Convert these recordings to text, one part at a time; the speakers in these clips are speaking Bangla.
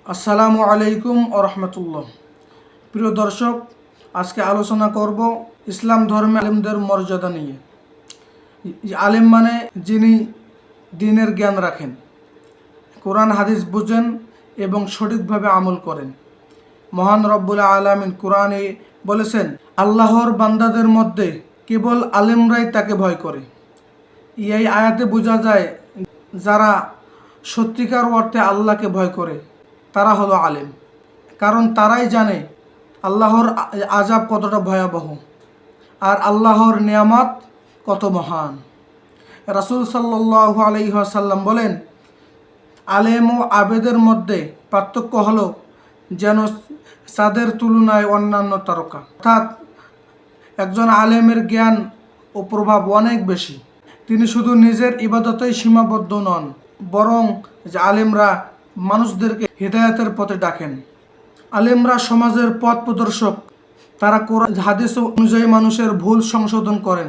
আসসালামু আলাইকুম ও রহমতুল্লাহ। প্রিয় দর্শক, আজকে আলোচনা করব ইসলাম ধর্মে আলেমদের মর্যাদা নিয়ে। আলেম মানে যিনি দ্বীনের জ্ঞান রাখেন, কোরআন হাদিস বুঝেন এবং সঠিকভাবে আমল করেন। মহান রব্বুল আলামিন কোরআনে বলেছেন, আল্লাহর বান্দাদের মধ্যে কেবল আলেমরাই তাকে ভয় করে। এই আয়াতে বোঝা যায় যারা সত্যিকার অর্থে আল্লাহকে ভয় করে তারা হলো আলেম, কারণ তারাই জানে আল্লাহর আযাব কতটা ভয়াবহ আর আল্লাহর নিয়ামত কত মহান। রাসূল সাল্লাল্লাহু আলাইহি ওয়াসাল্লাম বলেন, আলেম ও আবেদের মধ্যে পার্থক্য হলো যেন চাঁদের তুলনায় অন্যান্য তারকা, অর্থাৎ একজন আলেমের জ্ঞান ও প্রভাব অনেক বেশি। তিনি শুধু নিজের ইবাদতেই সীমাবদ্ধ নন, বরং যে আলেমরা মানুষদেরকে হিদায়াতের পথে ডাকেন। আলেমরা সমাজের পথ প্রদর্শক। তারা কোরআন হাদিস অনুযায়ী মানুষের ভুল সংশোধন করেন,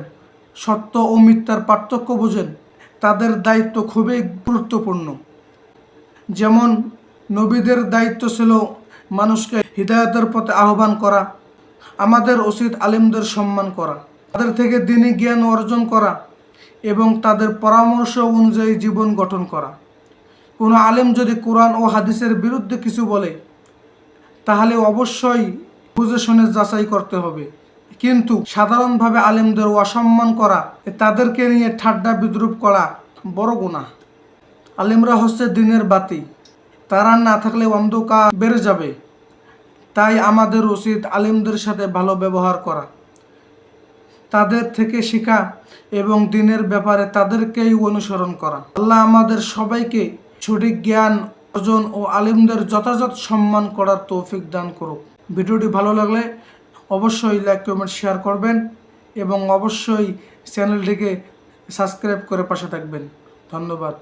সত্য ও মিথ্যার পার্থক্য বোঝেন। তাদের দায়িত্ব খুবই গুরুত্বপূর্ণ। যেমন নবীদের দায়িত্ব ছিল মানুষকে হিদায়াতের পথে আহ্বান করা, আমাদের উচিত আলেমদের সম্মান করা, তাদের থেকে দ্বীনি জ্ঞান অর্জন করা এবং তাদের পরামর্শ অনুযায়ী জীবন গঠন করা। কোনো আলেম যদি কোরআন ও হাদিসের বিরুদ্ধে কিছু বলে তাহলে অবশ্যই বুঝে শুনে যাচাই করতে হবে, কিন্তু সাধারণভাবে আলেমদের অসম্মান করা, তাদেরকে নিয়ে ঠাট্টা বিদ্রুপ করা বড় গুনাহ। আলেমরা হচ্ছে দ্বীনের বাতি, তারা না থাকলে অন্ধকার বেড়ে যাবে। তাই আমাদের উচিত আলেমদের সাথে ভালো ব্যবহার করা, তাদের থেকে শেখা এবং দ্বীনের ব্যাপারে তাদেরকেই অনুসরণ করা। আল্লাহ আমাদের সবাইকে সঠিক জ্ঞান অর্জন ও আলেমদের যথাযথ সম্মান করার তৌফিক দান করুক। ভিডিওটি ভালো লাগলে অবশ্যই লাইক, কমেন্ট, শেয়ার করবেন এবং অবশ্যই চ্যানেলটিকে সাবস্ক্রাইব করে পাশে থাকবেন। ধন্যবাদ।